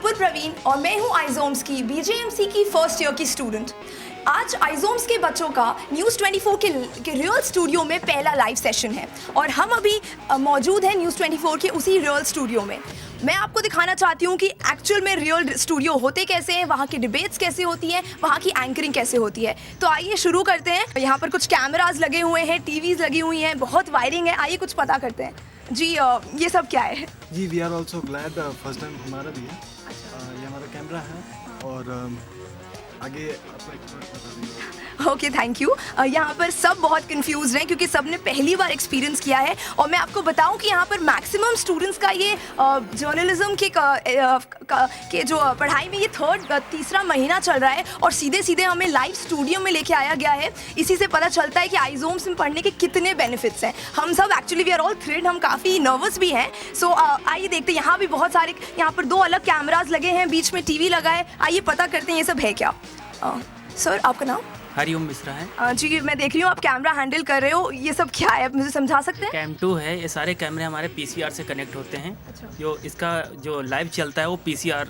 विपुल प्रवीण और मैं हूं आइजोम्स की बीजेएमसी की फर्स्ट ईयर की स्टूडेंट। आज आइजोम्स के बच्चों का न्यूज़ 24 के रियल स्टूडियो में पहला लाइव सेशन है और हम अभी मौजूद हैं न्यूज़ 24 के उसी रियल स्टूडियो में। मैं आपको दिखाना चाहती हूँ कि एक्चुअल में रियल स्टूडियो होते कैसे हैं, वहाँ की डिबेट्स कैसे होती हैं, वहाँ की एंकरिंग कैसे होती है। तो आइए शुरू करते हैं। यहाँ पर कुछ कैमराज लगे हुए हैं, टीवीज लगी हुई हैं, बहुत वायरिंग है। आइए कुछ पता करते हैं। जी ये सब क्या है? जी we are also glad, first time हमारा भी है। ये हमारा कैमरा है और आगे आपको एक्सपर्ट बता देंगे। Okay thank you. यहाँ पर सब बहुत कंफ्यूज हैं क्योंकि सब ने पहली बार एक्सपीरियंस किया है और मैं आपको बताऊं कि यहाँ पर मैक्सिमम स्टूडेंट्स का ये जर्नलिज्म के जो पढ़ाई में ये तीसरा महीना चल रहा है और सीधे सीधे हमें लाइव स्टूडियो में लेके आया गया है। इसी से पता चलता है कि आइजोम्स में पढ़ने के कितने बेनिफिट्स हैं। हम सब actually we are all thrilled, हम काफ़ी नर्वस भी हैं। सो आइए देखते हैं। यहाँ भी बहुत सारे, यहाँ पर 2 अलग कैमराज लगे हैं, बीच में टीवी लगा है। आइए पता करते हैं ये सब है क्या। सर आपका नाम? हरिओम मिश्रा है। जी मैं देख रही हूँ आप कैमरा हैंडल कर रहे हो, ये सब क्या है, मुझे समझा सकते हैं? कैम 2 है। ये सारे कैमरे हमारे पीसीआर से कनेक्ट होते हैं। अच्छा। जो इसका जो लाइव चलता है वो पीसीआर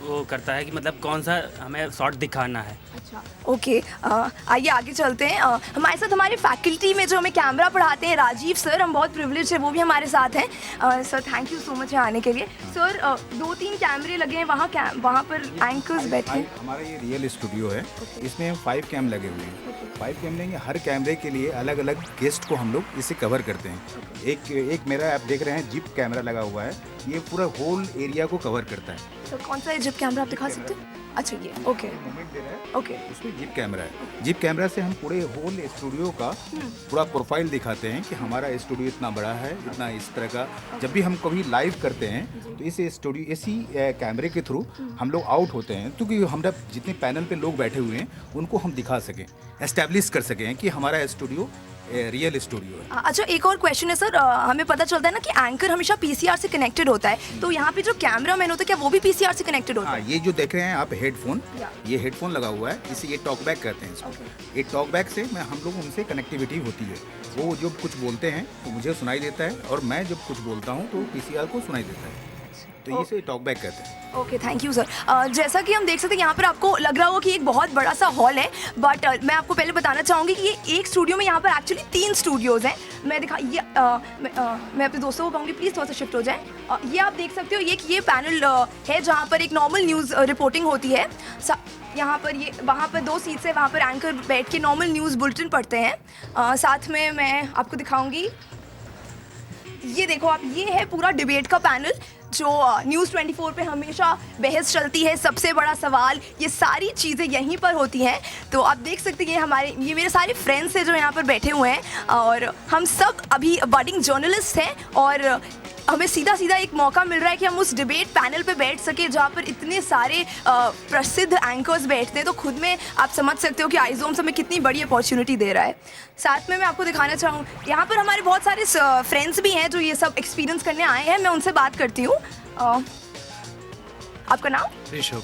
वो करता है कि मतलब कौन सा हमें शॉट दिखाना है। अच्छा ओके, आइए आगे चलते हैं। हमारे साथ हमारे फैकल्टी में जो हमें कैमरा पढ़ाते हैं राजीव सर, हम बहुत प्रिविलेज है, वो भी हमारे साथ हैं। Sir thank you so much यहाँ आने के लिए। सर 2-3 कैमरे लगे हैं वहाँ पर एंकर्स बैठे हैं। हमारा ये रियल स्टूडियो है। इसमें 5 कैम लगे हुए हैं। 5 कैम लेंगे, हर कैमरे के लिए अलग अलग गेस्ट को हम लोग इसे कवर करते हैं। एक मेरा आप देख रहे हैं जिप कैमरा लगा हुआ है, ये पूरा होल एरिया को कवर करता है। सर कौन सा है जिप कैमरा, आप दिखा सकते हैं? अच्छा ये ओके मूवमेंट दे रहा है, ओके। उसमें जिप कैमरा है। जिप कैमरा से हम पूरे होल स्टूडियो का पूरा प्रोफाइल दिखाते हैं कि हमारा स्टूडियो इतना बड़ा है, इतना इस तरह का। जब भी हम कभी लाइव करते हैं तो इस स्टूडियो इसी कैमरे के थ्रू हम लोग आउट होते हैं, क्योंकि हमारा जितने पैनल पे लोग बैठे हुए हैं उनको हम दिखा सकें, एस्टेब्लिश कर सकें कि हमारा स्टूडियो रियल स्टूडियो है। अच्छा एक और क्वेश्चन है सर, हमें पता चलता है ना कि एंकर हमेशा पीसीआर से कनेक्टेड होता है, तो यहाँ पे जो कैमरा मैन होता है क्या वो भी पीसीआर से कनेक्टेड होता है? हाँ, ये जो देख रहे हैं आप हेडफोन, ये हेडफोन लगा हुआ है, इसे ये टॉक बैक कहते हैं इसको। ये टॉक बैक से हम लोग उनसे कनेक्टिविटी होती है। वो जब कुछ बोलते हैं तो मुझे सुनाई देता है और मैं जब कुछ बोलता हूँ तो पीसीआर को सुनाई देता है, तो इसे टॉक बैक कहते हैं। Okay thank you sir. जैसा कि हम देख सकते हैं यहाँ पर आपको लग रहा होगा कि एक बहुत बड़ा सा हॉल है, बट मैं आपको पहले बताना चाहूँगी कि ये एक स्टूडियो में यहाँ पर एक्चुअली 3 स्टूडियोज़ हैं। मैं मैं अपने दोस्तों को कहूँगी प्लीज़ थोड़ा सा शिफ्ट हो जाए। ये आप देख सकते हो ये पैनल है जहाँ पर एक नॉर्मल न्यूज़ रिपोर्टिंग होती है। यहाँ पर ये वहाँ पर 2 सीट्स है, वहाँ पर एंकर बैठ के नॉर्मल न्यूज़ बुलेटिन पढ़ते हैं। साथ में मैं आपको दिखाऊँगी, ये देखो आप, ये है पूरा डिबेट का पैनल जो न्यूज़ 24 पे हमेशा बहस चलती है, सबसे बड़ा सवाल, ये सारी चीज़ें यहीं पर होती हैं। तो आप देख सकते हैं ये मेरे सारे फ्रेंड्स हैं जो यहाँ पर बैठे हुए हैं और हम सब अभी बडिंग जर्नलिस्ट हैं और हमें सीधा एक मौका मिल रहा है कि हम उस डिबेट पैनल पे बैठ सके जहाँ पर इतने सारे प्रसिद्ध एंकर्स बैठते हैं। तो खुद में आप समझ सकते हो कि आइजोम्स हमें कितनी बड़ी अपॉर्चुनिटी दे रहा है। साथ में मैं आपको दिखाना चाहूँ, यहाँ पर हमारे बहुत सारे फ्रेंड्स भी हैं जो ये सब एक्सपीरियंस करने आए हैं। मैं उनसे बात करती हूँ। आपका नाम? ऋषभ।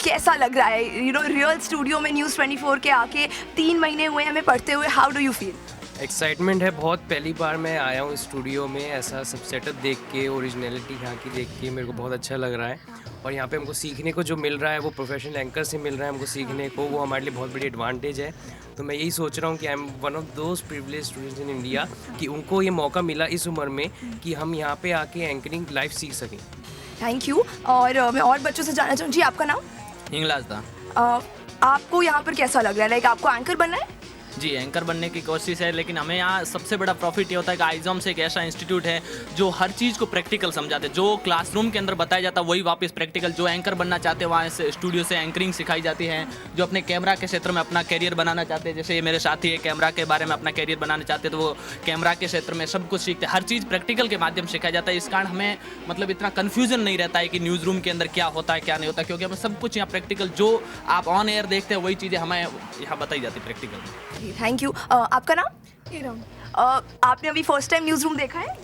कैसा लग रहा है रियल स्टूडियो में न्यूज़ 24 के आके 3 महीने हुए हमें पढ़ते हुए, how do you feel? Excitement है बहुत। पहली बार मैं आया हूँ स्टूडियो में, ऐसा सब सेटअप देख के, ओरिजिनलिटी यहाँ की देख के मेरे को बहुत अच्छा लग रहा है। और यहाँ पे हमको सीखने को जो मिल रहा है वो प्रोफेशनल एंकर से मिल रहा है हमको सीखने को, वो हमारे लिए बहुत बड़ी एडवांटेज है। तो मैं यही सोच रहा हूँ कि I am one of those privilege students in India कि उनको ये मौका मिला इस उम्र में कि हम यहाँ पे आके एंकरिंग लाइव सीख सकें। Thank you. और मैं और बच्चों से जानना चाहूँ, जी आपका नाम? हिंगलाज था। आपको यहाँ पर कैसा लग रहा है? लाइक आपको एंकर बनना है? जी एंकर बनने की कोशिश है, लेकिन हमें यहाँ सबसे बड़ा प्रॉफिट ये होता है कि आइजोम्स एक ऐसा इंस्टीट्यूट है जो हर चीज़ को प्रैक्टिकल समझाते हैं। जो क्लासरूम के अंदर बताया जाता है वही वापस प्रैक्टिकल। जो एंकर बनना चाहते हैं वहाँ से स्टूडियो से एंकरिंग सिखाई जाती है। जो अपने कैमरा के क्षेत्र में अपना कैरियर बनाना चाहते हैं, जैसे ये मेरे साथी है कैमरा के बारे में अपना कैरियर बनाना चाहते हैं, तो वो कैमरा के क्षेत्र में सब कुछ सीखते हैं। हर चीज़ प्रैक्टिकल के माध्यम से सिखाया जाता है। इस कारण हमें मतलब इतना कन्फ्यूजन नहीं रहता है कि न्यूज़ रूम के अंदर क्या होता है क्या नहीं होता, क्योंकि हमें सब कुछ यहाँ प्रैक्टिकल, जो आप ऑन एयर देखते हैं वही चीज़ें हमें यहाँ बताई जाती है प्रैक्टिकल। Thank you. आपका नाम? आपने अभी फर्स्ट टाइम न्यूज़ रूम देखा है?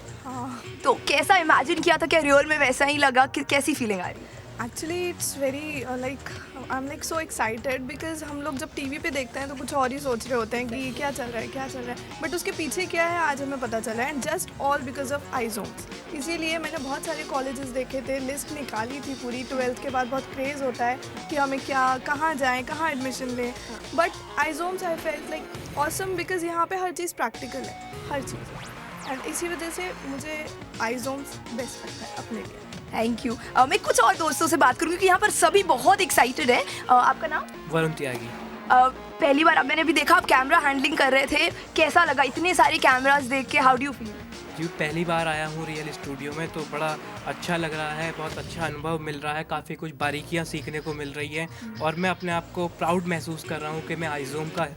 तो कैसा इमेजिन किया था, क्या रियल में वैसा ही लगा? कैसी फीलिंग आ रही है? Actually it's very like I am like so excited because हम लोग जब टीवी पे देखते हैं तो कुछ और ही सोच रहे होते हैं कि क्या चल रहा है क्या चल रहा है, बट उसके पीछे क्या है आज हमें पता चला है, and just all because of Aizoms. इसीलिए मैंने बहुत सारे कॉलेजेस देखे थे, लिस्ट निकाली थी पूरी। 12th के बाद बहुत क्रेज़ होता है कि हमें क्या कहाँ जाएँ कहाँ एडमिशन लें, but Aizoms I felt like awesome because यहाँ पे हर चीज़ प्रैक्टिकल है, हर चीज़, एंड इसी वजह से मुझे आइजोम्स बेस्ट लगता है अपने लिए। Thank you. मैं कुछ और दोस्तों से बात करूँ क्योंकि यहाँ पर सभी बहुत एक्साइटेड हैं। आपका नाम? वरुण त्यागी। पहली बार अब मैंने भी देखा आप कैमरा हैंडलिंग कर रहे थे, कैसा लगा इतने सारे कैमरास देख के? How do you feel? जी पहली बार आया हूँ रियल स्टूडियो में, तो बड़ा अच्छा लग रहा है, बहुत अच्छा अनुभव मिल रहा है, काफ़ी कुछ बारीकियाँ सीखने को मिल रही है और मैं अपने आप को प्राउड महसूस कर रहा हूँ कि मैं आइजोम का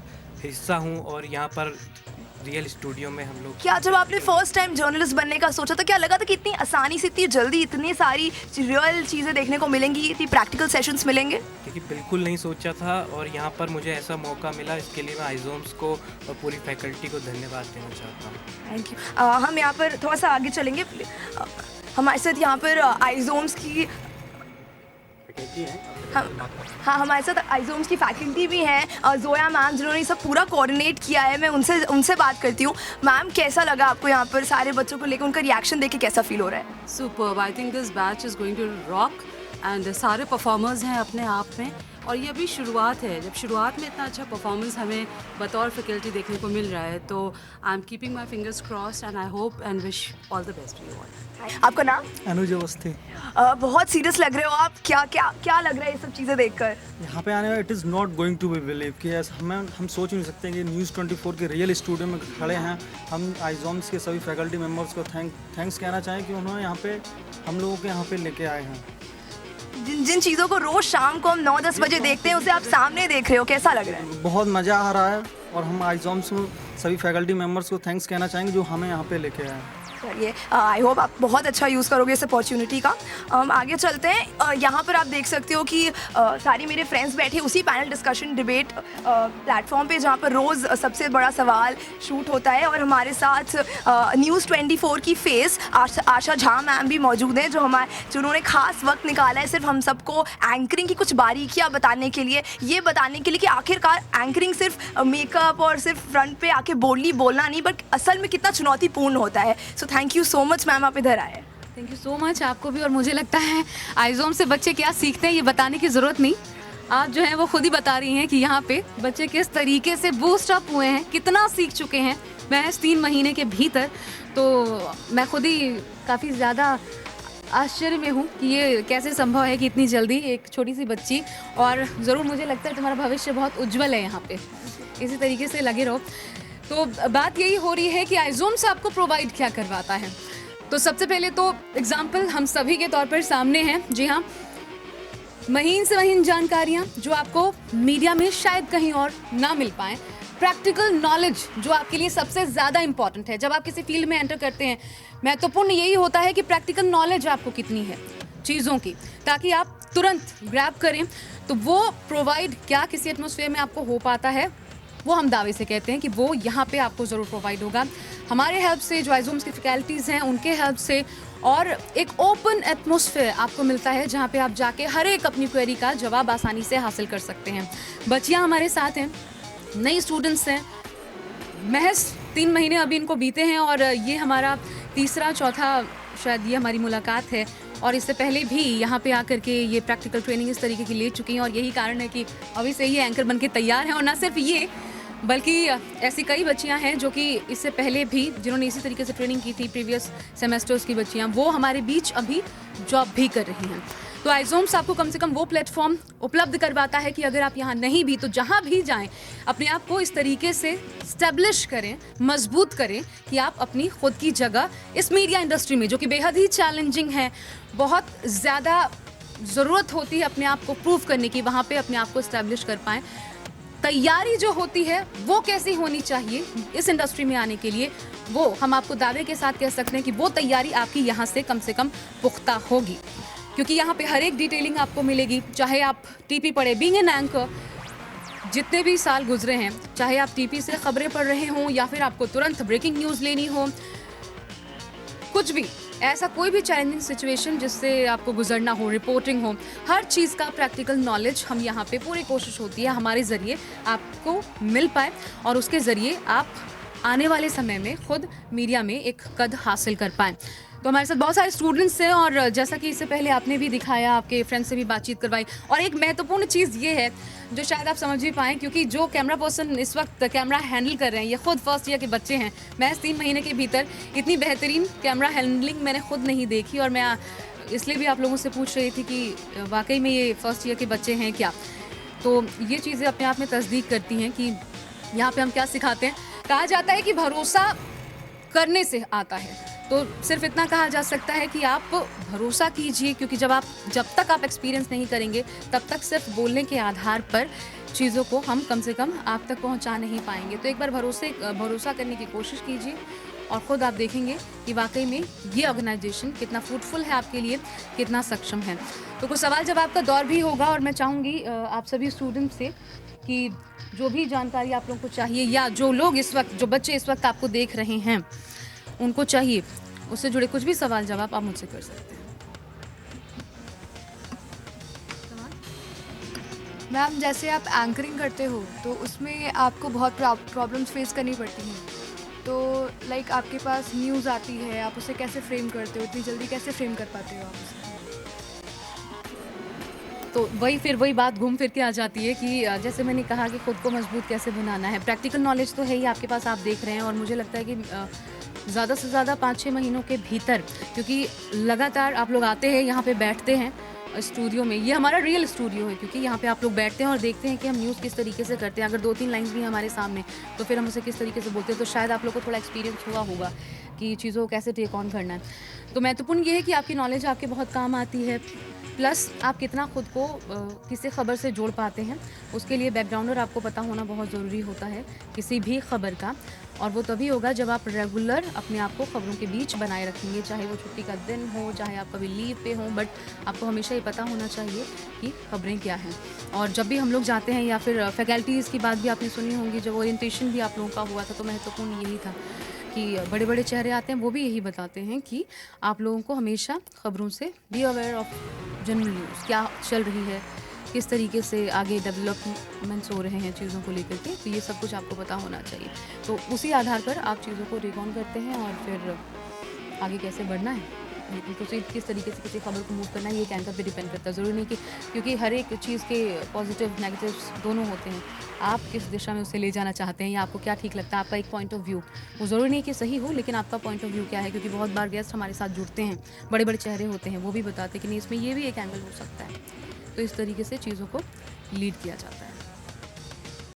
हिस्सा हूँ और यहाँ पर रियल स्टूडियो में हम लोग। क्या जब आपने फर्स्ट टाइम जर्नलिस्ट बनने का सोचा था क्या लगा था कि इतनी आसानी से इतनी जल्दी इतनी सारी रियल चीज़ें देखने को मिलेंगी, इतनी प्रैक्टिकल सेशंस मिलेंगे? क्योंकि बिल्कुल नहीं सोचा था और यहाँ पर मुझे ऐसा मौका मिला, इसके लिए मैं आइजोम्स को और पूरी फैकल्टी को धन्यवाद देना चाहता हूँ। Thank you. हम यहाँ पर थोड़ा सा आगे चलेंगे। हमारे साथ यहाँ पर आइजोम्स की हाँ हमारे साथ आइजोम्स की फैकल्टी भी हैं, जोया मैम जिन्होंने ये सब पूरा कोऑर्डिनेट किया है। मैं उनसे बात करती हूँ। मैम कैसा लगा आपको यहाँ पर सारे बच्चों को लेकर, उनका रिएक्शन देख के कैसा फील हो रहा है? Superb, I think this batch is going to rock and सारे परफॉर्मर्स हैं अपने आप में, और ये अभी शुरुआत है। जब शुरुआत में इतना अच्छा परफॉर्मेंस हमें बतौर फैकल्टी देखने को मिल रहा है तो I am keeping my fingers crossed and I hope and wish all the best to you all. आपका नाम? अनुज अवस्थी। बहुत सीरियस लग रहे हो आप, क्या लग रहा है ये सब चीज़ें देखकर? यहाँ पे आने में it is not going to be believe कि हम सोच नहीं सकते कि न्यूज़ 24 के रियल स्टूडियो में खड़े हैं। हम आइजोम्स के सभी फैकल्टी मेम्बर्स को थैंक्स कहना चाहें कि उन्होंने यहाँ पे हम लोगों के यहाँ पे लेके आए हैं। जिन चीज़ों को रोज़ शाम को हम 9-10 बजे देखते हैं उसे आप सामने देख रहे हो, कैसा लग रहा है? बहुत मज़ा आ रहा है और हम आइजोम्स सभी फैकल्टी मेम्बर्स को थैंक्स कहना चाहेंगे जो हमें यहाँ पे लेके आए। चलिए, आई होप आप बहुत अच्छा यूज़ करोगे इस अपॉर्चुनिटी का। आगे चलते हैं। यहाँ पर आप देख सकते हो कि सारी मेरे फ्रेंड्स बैठे उसी पैनल डिस्कशन डिबेट प्लेटफॉर्म पे जहाँ पर रोज़ सबसे बड़ा सवाल शूट होता है, और हमारे साथ न्यूज़ 24 की फेस आशा झा मैम भी मौजूद हैं जो उन्होंने खास वक्त निकाला है सिर्फ हम सबको एंकरिंग की कुछ बारीकियाँ बताने के लिए, ये बताने के लिए कि आखिरकार एंकरिंग सिर्फ मेकअप और सिर्फ फ्रंट पे आके बोली बोलना नहीं, बट असल में कितना चुनौतीपूर्ण होता है। So thank you so much ma'am, आप इधर आए। थैंक यू सो मच आपको भी। और मुझे लगता है आइजोम से बच्चे क्या सीखते हैं ये बताने की ज़रूरत नहीं, आप जो है वो खुद ही बता रही हैं कि यहाँ पे बच्चे किस तरीके से बूस्ट अप हुए हैं, कितना सीख चुके हैं महज 3 महीने के भीतर। तो मैं खुद ही काफ़ी ज़्यादा आश्चर्य में हूँ कि ये कैसे संभव है कि इतनी जल्दी एक छोटी सी बच्ची, और ज़रूर मुझे लगता है तुम्हारा भविष्य बहुत उज्जवल है यहाँ पे, इसी तरीके से लगे रहो। तो बात यही हो रही है कि आइजोम से आपको प्रोवाइड क्या करवाता है। तो सबसे पहले तो एग्जाम्पल हम सभी के तौर पर सामने हैं। जी हाँ, महीन से महीन जानकारियाँ जो आपको मीडिया में शायद कहीं और ना मिल पाएँ, प्रैक्टिकल नॉलेज जो आपके लिए सबसे ज़्यादा इंपॉर्टेंट है। जब आप किसी फील्ड में एंटर करते हैं महत्वपूर्ण यही होता है कि प्रैक्टिकल नॉलेज आपको कितनी है चीज़ों की, ताकि आप तुरंत ग्रैब करें। तो वो प्रोवाइड क्या किसी एटमॉस्फेयर में आपको हो पाता है, वो हम दावे से कहते हैं कि वो यहाँ पे आपको ज़रूर प्रोवाइड होगा हमारे हेल्प से, जो आइजोम्स की फैकल्टीज़ हैं उनके हेल्प से। और एक ओपन एटमॉस्फेयर आपको मिलता है जहाँ पे आप जाके हर एक अपनी क्वेरी का जवाब आसानी से हासिल कर सकते हैं। बच्चियाँ हमारे साथ हैं, नई स्टूडेंट्स हैं, महज 3 महीने अभी इनको बीते हैं और ये हमारा तीसरा चौथा शायद ये हमारी मुलाकात है। और इससे पहले भी यहाँ पे आकर के ये प्रैक्टिकल ट्रेनिंग इस तरीके की ले चुकी हैं और यही कारण है कि अभी से ये एंकर बन के तैयार हैं। और ना सिर्फ ये, बल्कि ऐसी कई बच्चियां हैं जो कि इससे पहले भी जिन्होंने इसी तरीके से ट्रेनिंग की थी, प्रीवियस सेमेस्टर्स की बच्चियां, वो हमारे बीच अभी जॉब भी कर रही हैं। तो आइजोम्स आपको कम से कम वो प्लेटफॉर्म उपलब्ध करवाता है कि अगर आप यहाँ नहीं भी तो जहाँ भी जाएं अपने आप को इस तरीके से स्टैब्लिश करें, मजबूत करें कि आप अपनी खुद की जगह इस मीडिया इंडस्ट्री में, जो कि बेहद ही चैलेंजिंग है, बहुत ज़्यादा ज़रूरत होती है अपने आप को प्रूव करने की, वहाँ पे अपने आप को इस्टेब्लिश कर पाएँ। तैयारी जो होती है वो कैसी होनी चाहिए इस इंडस्ट्री में आने के लिए, वो हम आपको दावे के साथ कह सकते हैं कि वो तैयारी आपकी यहाँ से कम पुख्ता होगी, क्योंकि यहाँ पे हर एक डिटेलिंग आपको मिलेगी। चाहे आप टीपी पढ़े, बीइंग एन एंकर, जितने भी साल गुजरे हैं, चाहे आप टीपी से खबरें पढ़ रहे हों या फिर आपको तुरंत ब्रेकिंग न्यूज़ लेनी हो, कुछ भी ऐसा कोई भी चैलेंजिंग सिचुएशन जिससे आपको गुजरना हो, रिपोर्टिंग हो, हर चीज़ का प्रैक्टिकल नॉलेज हम यहाँ पे पूरी कोशिश होती है हमारे ज़रिए आपको मिल पाए और उसके ज़रिए आप आने वाले समय में खुद मीडिया में एक कद हासिल कर पाएँ। तो हमारे साथ बहुत सारे स्टूडेंट्स हैं और जैसा कि इससे पहले आपने भी दिखाया, आपके फ्रेंड से भी बातचीत करवाई, और एक महत्वपूर्ण चीज़ ये है जो शायद आप समझ भी पाएँ, क्योंकि जो कैमरा पर्सन इस वक्त कैमरा हैंडल कर रहे हैं ये खुद फर्स्ट ईयर के बच्चे हैं। महज 3 महीने के भीतर इतनी बेहतरीन कैमरा हैंडलिंग मैंने खुद नहीं देखी, और मैं इसलिए भी आप लोगों से पूछ रही थी कि वाकई में ये फर्स्ट ईयर के बच्चे हैं क्या। तो ये चीज़ें अपने आप में तस्दीक करती हैं कि यहाँ पर हम क्या सिखाते हैं। कहा जाता है कि भरोसा करने से आता है, तो सिर्फ इतना कहा जा सकता है कि आप भरोसा कीजिए, क्योंकि जब तक आप एक्सपीरियंस नहीं करेंगे तब तक सिर्फ बोलने के आधार पर चीज़ों को हम कम से कम आप तक पहुंचा नहीं पाएंगे। तो एक बार भरोसा करने की कोशिश कीजिए और ख़ुद आप देखेंगे कि वाकई में ये ऑर्गेनाइजेशन कितना फ्रूटफुल है आपके लिए, कितना सक्षम है। तो कुछ सवाल जवाब का दौर भी होगा और मैं चाहूँगी आप सभी स्टूडेंट से कि जो भी जानकारी आप लोगों को चाहिए या जो बच्चे इस वक्त आपको देख रहे हैं उनको चाहिए, उससे जुड़े कुछ भी सवाल जवाब आप मुझसे कर सकते हैं। मैम, जैसे आप एंकरिंग करते हो तो उसमें आपको बहुत प्रॉब्लम्स फेस करनी पड़ती हैं, तो लाइक आपके पास न्यूज़ आती है, आप उसे कैसे फ्रेम करते हो, इतनी जल्दी कैसे फ्रेम कर पाते हो आप उसे? तो वही बात घूम फिर के आ जाती है कि जैसे मैंने कहा कि ख़ुद को मजबूत कैसे बनाना है। प्रैक्टिकल नॉलेज तो है ही आपके पास, आप देख रहे हैं, और मुझे लगता है कि ज़्यादा से ज़्यादा 5-6 महीनों के भीतर, क्योंकि लगातार आप लोग आते हैं यहाँ पे बैठते हैं स्टूडियो में, ये हमारा रियल स्टूडियो है, क्योंकि यहाँ पे आप लोग बैठते हैं और देखते हैं कि हम न्यूज़ किस तरीके से करते हैं। अगर 2-3 लाइंस भी हमारे सामने तो फिर हम उसे किस तरीके से बोलते हैं, तो शायद आप लोग को थोड़ा एक्सपीरियंस हुआ होगा कि चीज़ों को कैसे टेक ऑन करना है। तो महत्वपूर्ण ये है कि आपकी नॉलेज आपके बहुत काम आती है, प्लस आप कितना खुद को किसी खबर से जोड़ पाते हैं, उसके लिए बैकग्राउंडर आपको पता होना बहुत ज़रूरी होता है किसी भी खबर का, और वो तभी होगा जब आप रेगुलर अपने आप को खबरों के बीच बनाए रखेंगे, चाहे वो छुट्टी का दिन हो, चाहे आप कभी लीव पे हो, बट आपको हमेशा ये पता होना चाहिए कि खबरें क्या हैं। और जब भी हम लोग जाते हैं, या फिर फैकल्टीज़ की बात भी आपने सुनी होंगी, जब ओरिएंटेशन भी आप लोगों का हुआ था, तो महत्वपूर्ण यही था कि बड़े बड़े चेहरे आते हैं, वो भी यही बताते हैं कि आप लोगों को हमेशा खबरों से be aware of general news, क्या चल रही है, किस तरीके से आगे डेवलपमेंट्स हो रहे हैं चीज़ों को लेकर के, तो ये सब कुछ आपको पता होना चाहिए। तो उसी आधार पर आप चीज़ों को रिकॉन करते हैं और फिर आगे कैसे बढ़ना है, तो किस तरीके से किसी खबर को मूव करना है, ये एक एंकर पे डिपेंड करता है। ज़रूरी नहीं कि, क्योंकि हर एक चीज़ के पॉजिटिव नेगेटिव्स दोनों होते हैं, आप किस दिशा में उसे ले जाना चाहते हैं या आपको क्या ठीक लगता है, आपका एक पॉइंट ऑफ व्यू, वो ज़रूरी नहीं कि सही हो, लेकिन आपका पॉइंट ऑफ व्यू क्या है। क्योंकि बहुत बार गेस्ट हमारे साथ जुड़ते हैं, बड़े बड़े चेहरे होते हैं, वो भी बताते हैं कि नहीं, इसमें ये भी एक एंगल हो सकता है। तो इस तरीके से चीज़ों को लीड किया जाता है।